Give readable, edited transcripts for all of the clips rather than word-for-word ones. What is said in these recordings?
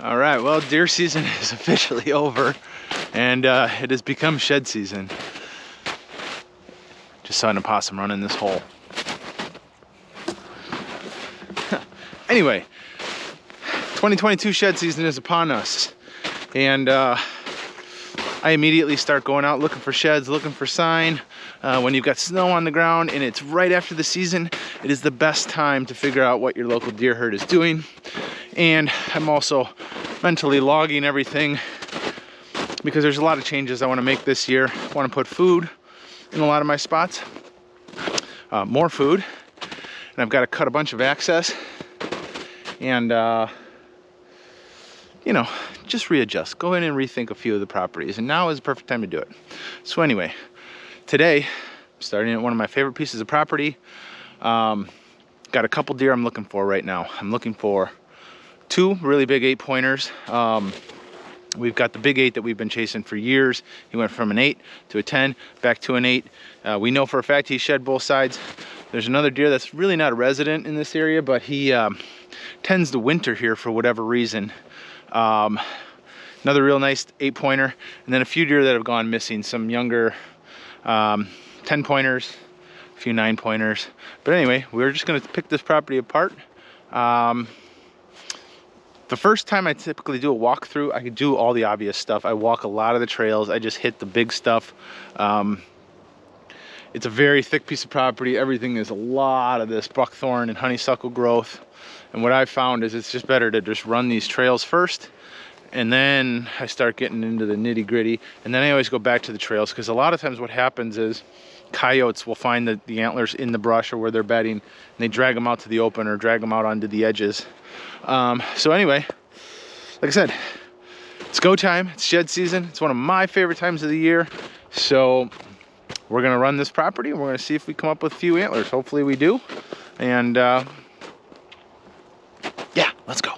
All right, well, deer season is officially over, and it has become shed season. Just saw an opossum run in this hole. Anyway, 2022 shed season is upon us, and I immediately start going out looking for sheds, looking for sign. When you've got snow on the ground and it's right after the season, it is the best time to figure out what your local deer herd is doing. And I'm also mentally logging everything because there's a lot of changes I want to make this year. I want to put food in a lot of my spots, more food, and I've got to cut a bunch of access and you know, just readjust, go in and rethink a few of the properties, and now is the perfect time to do it. So anyway, today I'm starting at one of my favorite pieces of property. Got a couple deer I'm looking for right now. I'm looking for two really big 8-pointers. We've got the big 8 that we've been chasing for years. He went from an 8 to a 10, back to an 8. We know for a fact he shed both sides. There's another deer that's really not a resident in this area, but he tends to winter here for whatever reason. Another real nice 8-pointer, and then a few deer that have gone missing, some younger 10-pointers, a few 9-pointers. But anyway, we're just going to pick this property apart. The first time I typically do a walkthrough, I could do all the obvious stuff. I walk a lot of the trails. I just hit the big stuff. It's a very thick piece of property. Everything is a lot of this buckthorn and honeysuckle growth. And what I've found is it's just better to just run these trails first, and then I start getting into the nitty gritty. And then I always go back to the trails, because a lot of times what happens is coyotes will find the antlers in the brush or where they're bedding, and they drag them out to the open or drag them out onto the edges. So anyway, like I said, it's go time. It's shed season. It's one of my favorite times of the year. So we're gonna run this property, and we're gonna see if we come up with a few antlers. Hopefully we do. And yeah, let's go.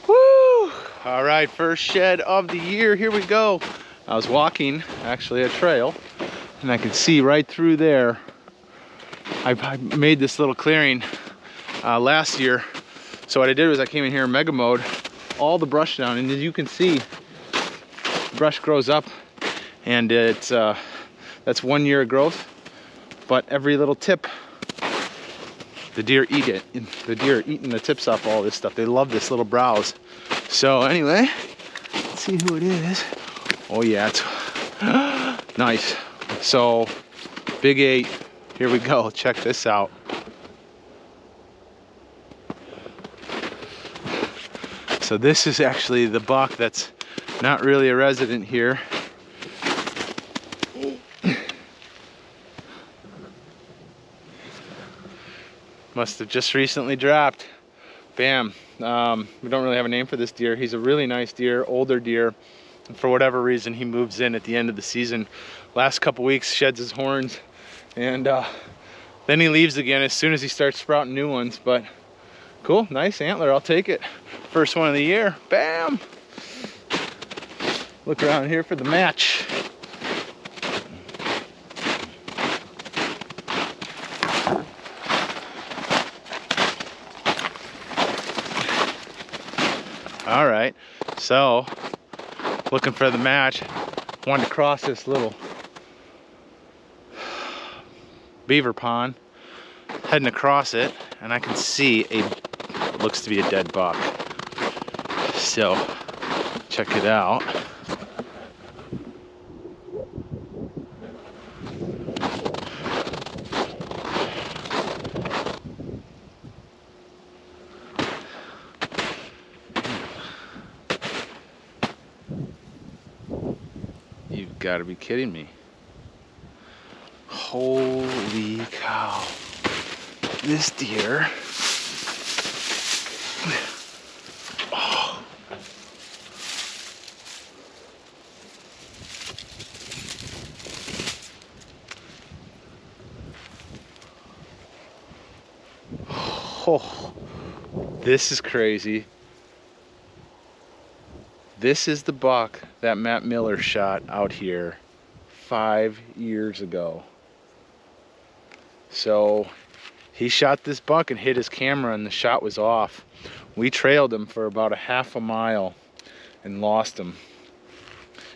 Woo! All right, first shed of the year. Here we go. I was walking, actually, a trail, and I could see right through there. I made this little clearing last year. So what I did was I came in here in mega mode, all the brush down, and as you can see, brush grows up, and it's that's 1 year of growth. But every little tip, the deer eat it. The deer are eating the tips off all this stuff. They love this little browse. So anyway, let's see who it is. Oh yeah, it's nice. So big 8, here we go. Check this out. So this is actually the buck that's not really a resident here. Must have just recently dropped. Bam. We don't really have a name for this deer. He's a really nice deer, older deer. And for whatever reason, he moves in at the end of the season. Last couple weeks, sheds his horns, and then he leaves again as soon as he starts sprouting new ones. But cool, nice antler, I'll take it. First one of the year, bam. Look around here for the match. All right, so looking for the match. Wanted to cross this little beaver pond, heading across it, and I can see what looks to be a dead buck. So check it out. You've got to be kidding me. Holy cow. This deer. Oh. Oh. This is crazy. This is the buck that Matt Miller shot out here 5 years ago. So he shot this buck and hit his camera and the shot was off. We trailed him for about a half a mile and lost him.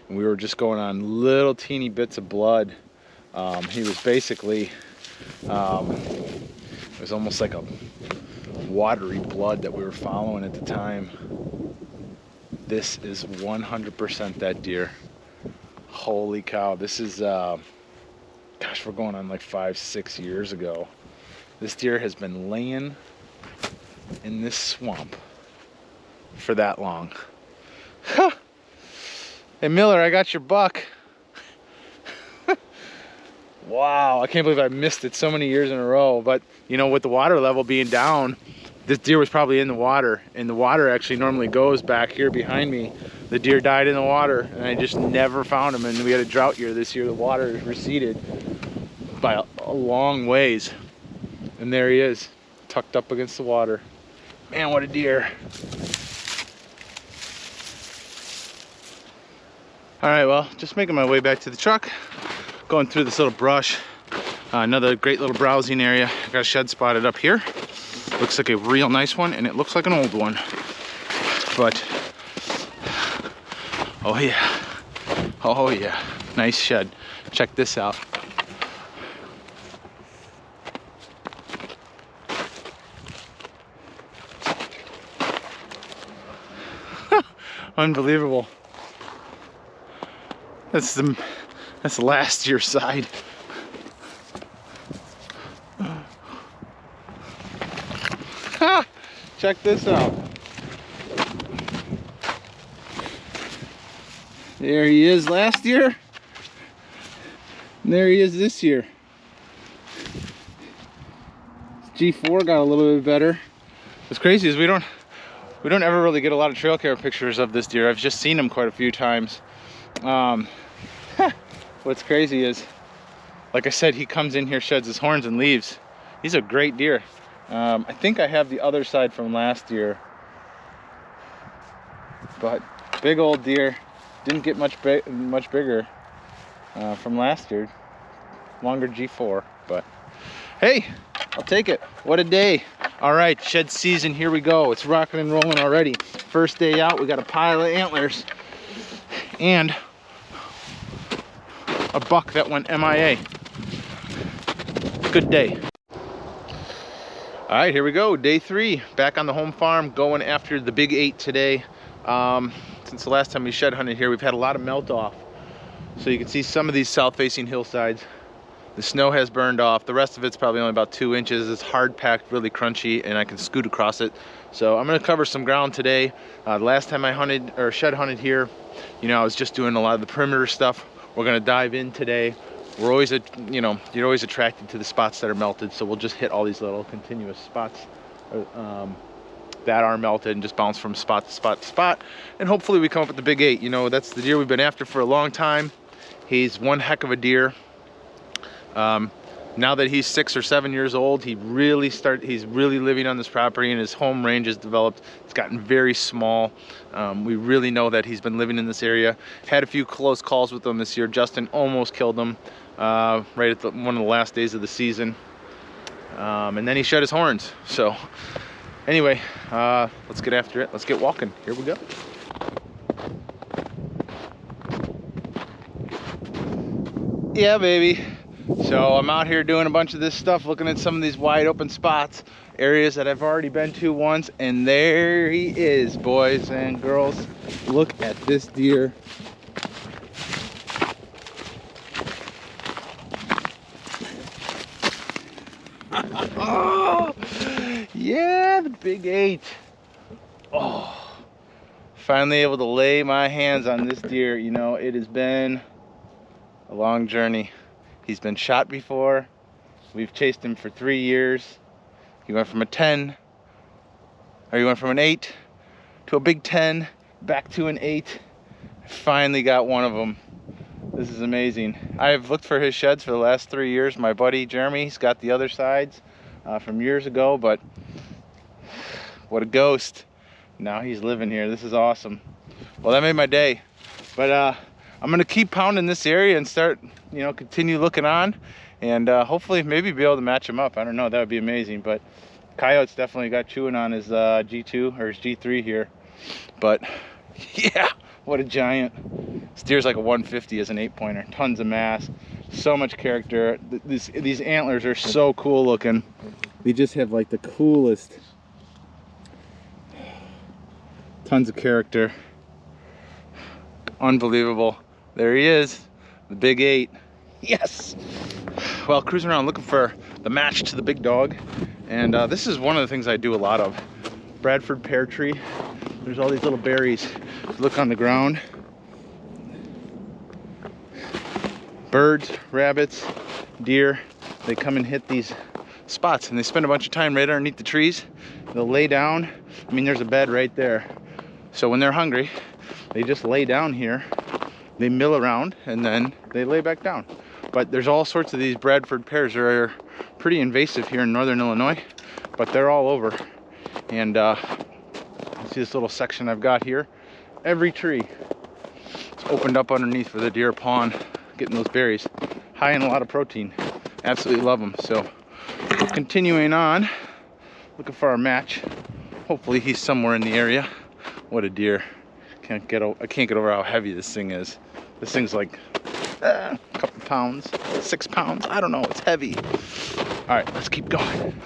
And we were just going on little teeny bits of blood. He was basically, it was almost like a watery blood that we were following at the time. This is 100% that deer. Holy cow, this is, gosh, we're going on like 5-6 years ago. This deer has been laying in this swamp for that long. Hey Miller, I got your buck. Wow, I can't believe I missed it so many years in a row. But you know, with the water level being down, this deer was probably in the water, and the water actually normally goes back here behind me. The deer died in the water, and I just never found him. And we had a drought year this year. The water receded by a long ways, and there he is, tucked up against the water. Man, what a deer. All right, well, just making my way back to the truck, going through this little brush. Another great little browsing area. I've got a shed spotted up here. Looks like a real nice one, and it looks like an old one. But, oh yeah, oh yeah, nice shed. Check this out. Unbelievable. That's last year's side. Ha! Check this out. There he is last year. And there he is this year. G4 got a little bit better. What's crazy is we don't ever really get a lot of trail camera pictures of this deer. I've just seen him quite a few times. What's crazy is, like I said, he comes in here, sheds his horns, and leaves. He's a great deer. I think I have the other side from last year, but big old deer. Didn't get much bigger from last year. Longer G4, but hey, I'll take it. What a day. All right, shed season, here we go. It's rocking and rolling already. First day out, we got a pile of antlers and a buck that went MIA. Good day. All right, here we go. Day 3, back on the home farm, going after the big 8 today. Since the last time we shed hunted here, we've had a lot of melt off. So you can see some of these south-facing hillsides. The snow has burned off. The rest of it's probably only about 2 inches. It's hard packed, really crunchy, and I can scoot across it. So I'm gonna cover some ground today. The last time I hunted or shed hunted here, you know, I was just doing a lot of the perimeter stuff. We're gonna dive in today. We're always, you know, you're always attracted to the spots that are melted. So we'll just hit all these little continuous spots that are melted and just bounce from spot to spot to spot. And hopefully we come up with the big 8. You know, that's the deer we've been after for a long time. He's one heck of a deer. Now that he's 6 or 7 years old, he's really living on this property, and his home range has developed. It's gotten very small. We really know that he's been living in this area. Had a few close calls with him this year. Justin almost killed him right at one of the last days of the season. And then he shed his horns. So anyway, let's get after it. Let's get walking. Here we go. Yeah, baby. So I'm out here doing a bunch of this stuff, looking at some of these wide open spots, areas that I've already been to once, and there he is, boys and girls. Look at this deer. Oh, yeah, the big 8. Oh, finally able to lay my hands on this deer. You know, it has been a long journey. He's been shot before. We've chased him for 3 years. He went from a 10, or he went from an 8 to a big 10, back to an 8. I finally got one of them. This is amazing. I've looked for his sheds for the last 3 years. My buddy Jeremy's got the other sides from years ago, but what a ghost. Now he's living here. This is awesome. Well, that made my day. But I'm gonna keep pounding this area and start, you know, continue looking on. and hopefully maybe be able to match him up. I don't know, that would be amazing. But Coyote's definitely got chewing on his G2 or his G3 here. But yeah, what a giant. This deer's like a 150 as an 8-pointer. Tons of mass, so much character. These antlers are so cool looking. They just have like the coolest, tons of character. Unbelievable. There he is, the big 8. Yes. Well, cruising around looking for the match to the big dog, and this is one of the things I do a lot of. Bradford pear tree. There's all these little berries. Look on the ground. Birds, rabbits, deer, they come and hit these spots, and they spend a bunch of time right underneath the trees. They'll lay down. I mean, there's a bed right there. So when they're hungry, they just lay down here. They mill around, and then they lay back down. But there's all sorts of these Bradford pears that are pretty invasive here in northern Illinois, but they're all over. And see this little section I've got here? Every tree is opened up underneath for the deer pawn, getting those berries. High in a lot of protein. Absolutely love them. So continuing on, looking for our match. Hopefully he's somewhere in the area. What a deer. I can't get over how heavy this thing is. This thing's like a couple pounds, 6 pounds. I don't know, it's heavy. All right, let's keep going.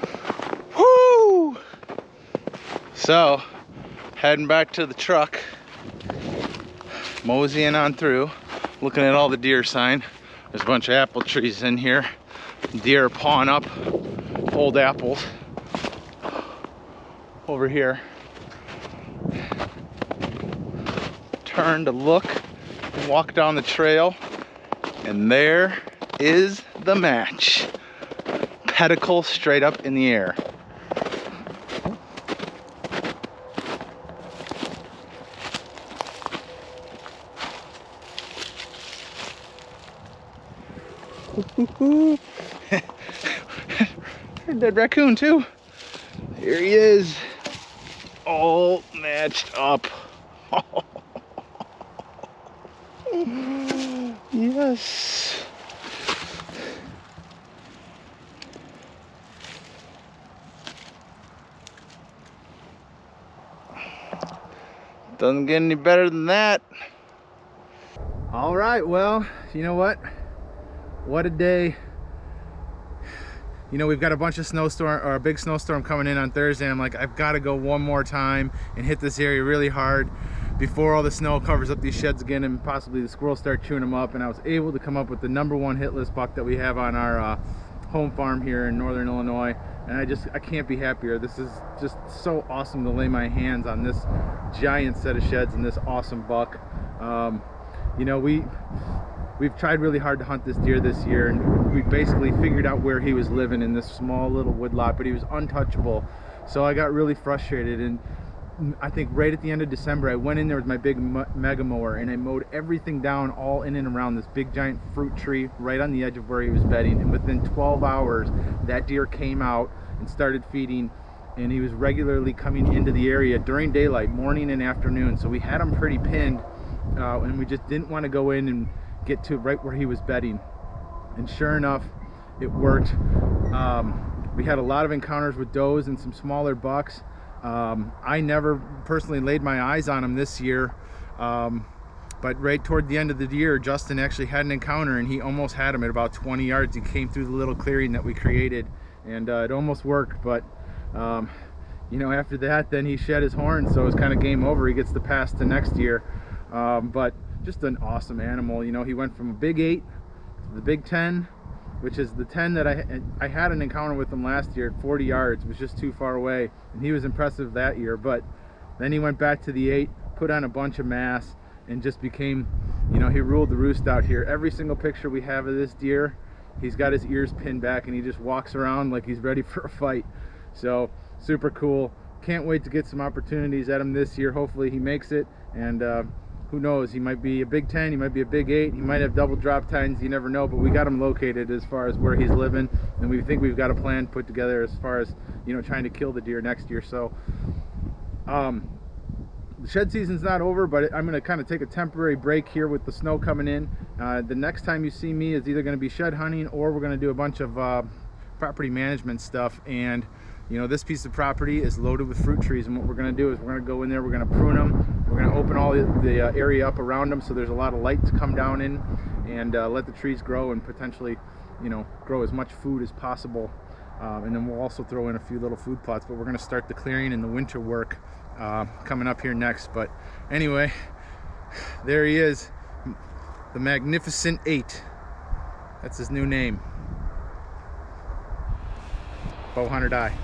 Woo! So, heading back to the truck, moseying on through, looking at all the deer sign. There's a bunch of apple trees in here. Deer pawing up old apples. Over here. Turn to look, walk down the trail, and there is the match. Pedicle straight up in the air. Dead raccoon too. Here he is, all matched up. Yes. Doesn't get any better than that. All right, well, you know what? What a day. You know, we've got a bunch of snowstorm, or a big snowstorm coming in on Thursday. I'm like, I've got to go one more time and hit this area really hard before all the snow covers up these sheds again and possibly the squirrels start chewing them up. And I was able to come up with the #1 hitless buck that we have on our home farm here in northern Illinois. And I can't be happier. This is just so awesome to lay my hands on this giant set of sheds and this awesome buck. You know, we've tried really hard to hunt this deer this year, and we basically figured out where he was living in this small little woodlot, but he was untouchable. So I got really frustrated, and I think right at the end of December I went in there with my big mega mower and I mowed everything down all in and around this big giant fruit tree right on the edge of where he was bedding, and within 12 hours that deer came out and started feeding, and he was regularly coming into the area during daylight, morning and afternoon. So we had him pretty pinned, and we just didn't want to go in and get to right where he was bedding, and sure enough it worked. We had a lot of encounters with does and some smaller bucks. I never personally laid my eyes on him this year, but right toward the end of the year Justin actually had an encounter, and he almost had him at about 20 yards. He came through the little clearing that we created, and it almost worked, but you know, after that then he shed his horn, so it's kind of game over. He gets the pass to next year. But just an awesome animal. You know, he went from a big 8 to the big 10, which is the 10 that I had an encounter with him last year at 40 yards. It was just too far away, and he was impressive that year. But then he went back to the 8, put on a bunch of mass, and just became, you know, he ruled the roost out here. Every single picture we have of this deer, he's got his ears pinned back and he just walks around like he's ready for a fight. So super cool. Can't wait to get some opportunities at him this year. Hopefully he makes it, and who knows, he might be a big 10, he might be a big 8, he might have double drop tines, you never know. But we got him located as far as where he's living, and we think we've got a plan put together as far as, you know, trying to kill the deer next year. So the shed season's not over, but I'm going to kind of take a temporary break here with the snow coming in. The next time you see me is either going to be shed hunting, or we're going to do a bunch of property management stuff. And you know, this piece of property is loaded with fruit trees, and what we're going to do is we're going to go in there, we're going to prune them, we're going to open all the area up around them so there's a lot of light to come down in, and let the trees grow and potentially, you know, grow as much food as possible. And then we'll also throw in a few little food plots, but we're going to start the clearing and the winter work coming up here next. But anyway, there he is, the Magnificent 8. That's his new name. Bowhunt or die.